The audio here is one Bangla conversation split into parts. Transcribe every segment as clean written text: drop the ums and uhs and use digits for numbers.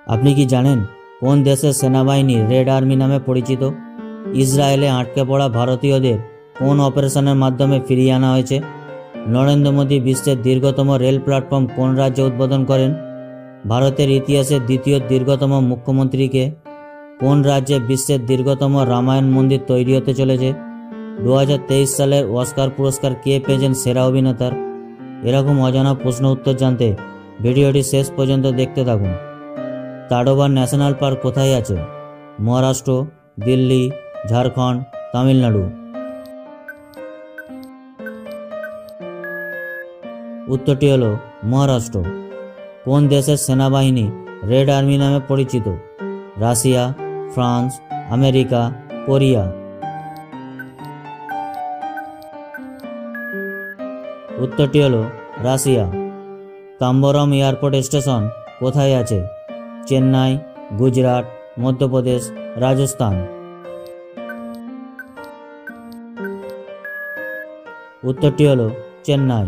আপনি কি জানেন কোন দেশের সেনাবাহিনী রেড আর্মি নামে পরিচিত? ইসরায়েলে আটকে পড়া ভারতীয়দের কোন অপারেশনের মাধ্যমে ফিরিয়ে আনা হয়েছে? নরেন্দ্র মোদী বিশ্বের দীর্ঘতম রেল প্ল্যাটফর্ম কোন রাজ্যে উদ্বোধন করেন? ভারতের ইতিহাসে দ্বিতীয় দীর্ঘতম মুখ্যমন্ত্রীকে? কোন রাজ্যে বিশ্বের দীর্ঘতম রামায়ণ মন্দির তৈরি হতে চলেছে? 2023 সালের অস্কার পুরস্কার কে পেয়েছেন সেরা অভিনেতার? এরকম অজানা প্রশ্ন উত্তর জানতে ভিডিওটি শেষ পর্যন্ত দেখতে থাকুন। তাডোবার ন্যাশনাল পার্ক কোথায় আছে? মহারাষ্ট্র, দিল্লি, ঝাড়খণ্ড, তামিলনাড়ু? উত্তরটি হলো মহারাষ্ট্র। কোন দেশের সেনাবাহিনী রেড আর্মি নামে পরিচিত? Russia, France, America, Korea? উত্তরটি হলো রাশিয়া। তাম্বরম এয়ারপোর্ট স্টেশন কোথায় আছে? চেন্নাই, গুজরাট, মধ্যপ্রদেশ, রাজস্থান? উত্তরটি হলো চেন্নাই।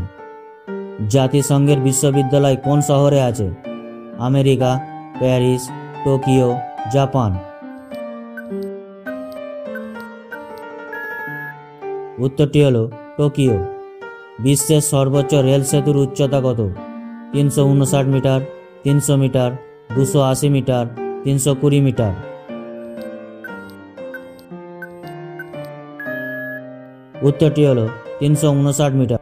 জাতিসংঘের বিশ্ববিদ্যালয় কোন শহরে আছে? America, Paris, Tokyo, Japan? উত্তরটি হলো টোকিও। বিশ্বের সর্বোচ্চ রেল সেতুর উচ্চতা কত? 359 মিটার, 300 মিটার, 280 মিটার, 320 মিটার? উত্তরটি হলো 359 মিটার।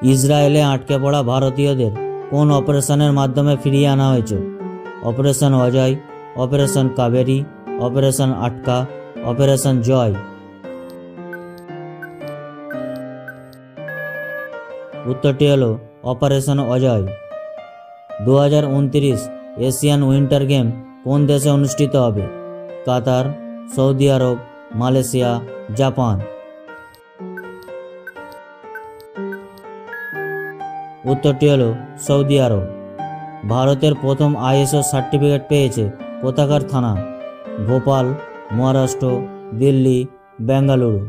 ইসরায়েলে আটকে পড়া ভারতীয়দের কোন অপারেশনের মাধ্যমে ফিরিয়ে আনা হয়েছে? Operation Ajay, operation Kaveri, operation আটকা, অপারেশন জয়? উত্তরটি হলো operation Ajay. 2029 Asian winter game কোন দেশে অনুষ্ঠিত হবে? Qatar, Saudi Arab, Malaysia, Japan? উত্তরটি হলো সৌদি আরব। ভারতের প্রথম ISO সার্টিফিকেট পেয়েছে কোথাকার থানা? ভোপাল, মহারাষ্ট্র, দিল্লি, বেঙ্গালুরু?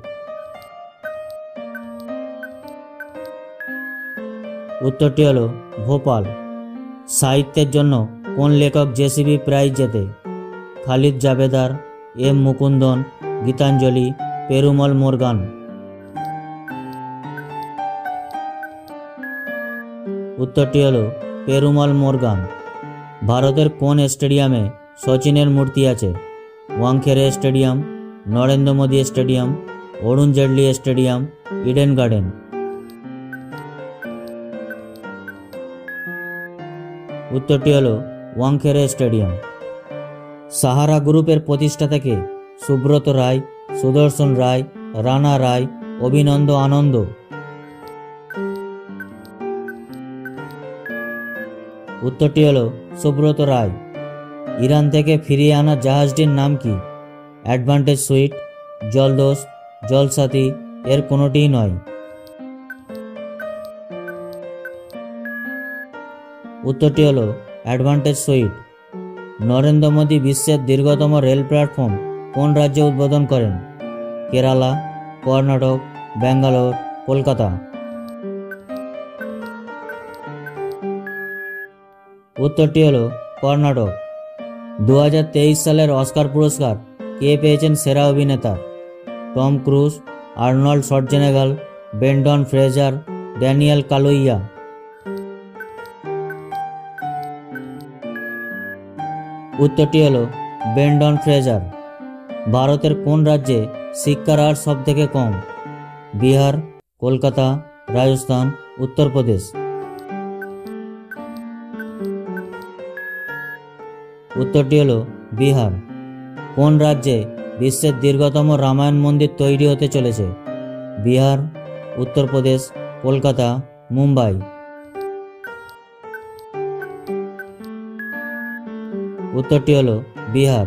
উত্তরটি হলো ভোপাল। সাহিত্যের জন্য কোন লেখক JCB প্রাইজ জেতে? Khalid জাবেদার, M Mukundan, Gitanjali, Perumal Morgan? উত্তরটি হলো পেরুমল মোরগান। ভারতের কোন স্টেডিয়ামে সচিনের মূর্তি আছে? Wankhede stadium, Narendra Modi stadium, Arun Jaitley stadium, Eden garden? উত্তরটি হলো ওয়াংখেড়ে স্টেডিয়াম। সাহারা গ্রুপের প্রতিষ্ঠাতা কে? সুব্রত রায়, সুদর্শন রায়, রানা রায়, অভিনন্দ আনন্দ? উত্তরটি হলো সুব্রত রায়। ইরান থেকে ফিরিয়ে আনা জাহাজটির নাম কি? অ্যাডভান্টেজ সুইট, জলদোস, জলসাথী, এর কোনোটিই নয়? উত্তরটি হলো অ্যাডভান্টেজ সুইট। নরেন্দ্র মোদী বিশ্বের দীর্ঘতম রেল প্ল্যাটফর্ম কোন রাজ্যে উদ্বোধন করেন? কেরালা, কর্ণাটক, ব্যাঙ্গালোর, কলকাতা? উত্তরটি হলো কর্ণাটক। 2023 সালের অস্কার পুরস্কার কে পেয়েছেন সেরা অভিনেতা? Tom Cruise, Arnold Schwarzenegger, Brendan Fraser, Daniel Kaluuya? উত্তরটি হলো ব্রেন্ডন ফ্রেজার। ভারতের কোন রাজ্যে শিক্ষার হার সব থেকে কম? বিহার, কলকাতা, রাজস্থান, উত্তরপ্রদেশ? উত্তরটি হলো বিহার। কোন রাজ্যে বিশ্বের দীর্ঘতম রামায়ণ মন্দির তৈরি হতে চলেছে? বিহার, উত্তরপ্রদেশ, কলকাতা, মুম্বাই? উত্তরটি হলো বিহার।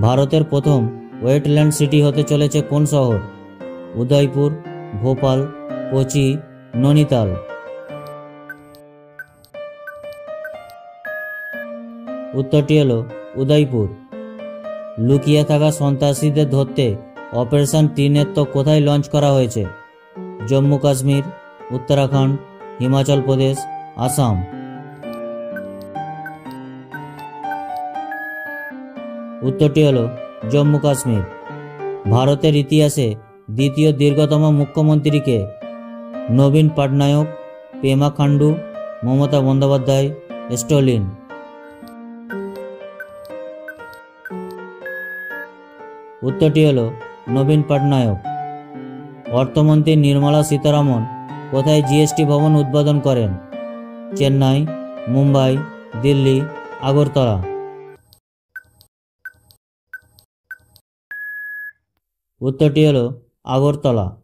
ভারতের প্রথম ওয়েটল্যান্ড সিটি হতে চলেছে কোন শহর? উদয়পুর, ভোপাল, কোচি, নৈনিতাল? উত্তরটি হলো উদয়পুর। লুকিয়ে থাকা সন্ত্রাসীদের ধরতে অপারেশন ত্রিনেত্র কোথায় লঞ্চ করা হয়েছে? জম্মু কাশ্মীর, উত্তরাখণ্ড, হিমাচল প্রদেশ, আসাম? উত্তরটি হলো জম্মু কাশ্মীর। ভারতের ইতিহাসে দ্বিতীয় দীর্ঘতম মুখ্যমন্ত্রীকে? নবীন পটনায়ক, পেমা খান্ডু, মমতা বন্দ্যোপাধ্যায়, স্ট্যালিন। উত্তরটি হলো নবীন পটনায়ক। অর্থমন্ত্রী নির্মলা সীতারামন কোথায় জিএসটি ভবন উদ্বোধন করেন? চেন্নাই, মুম্বাই, দিল্লি, আগরতলা। উত্তরটি হলো আগরতলা।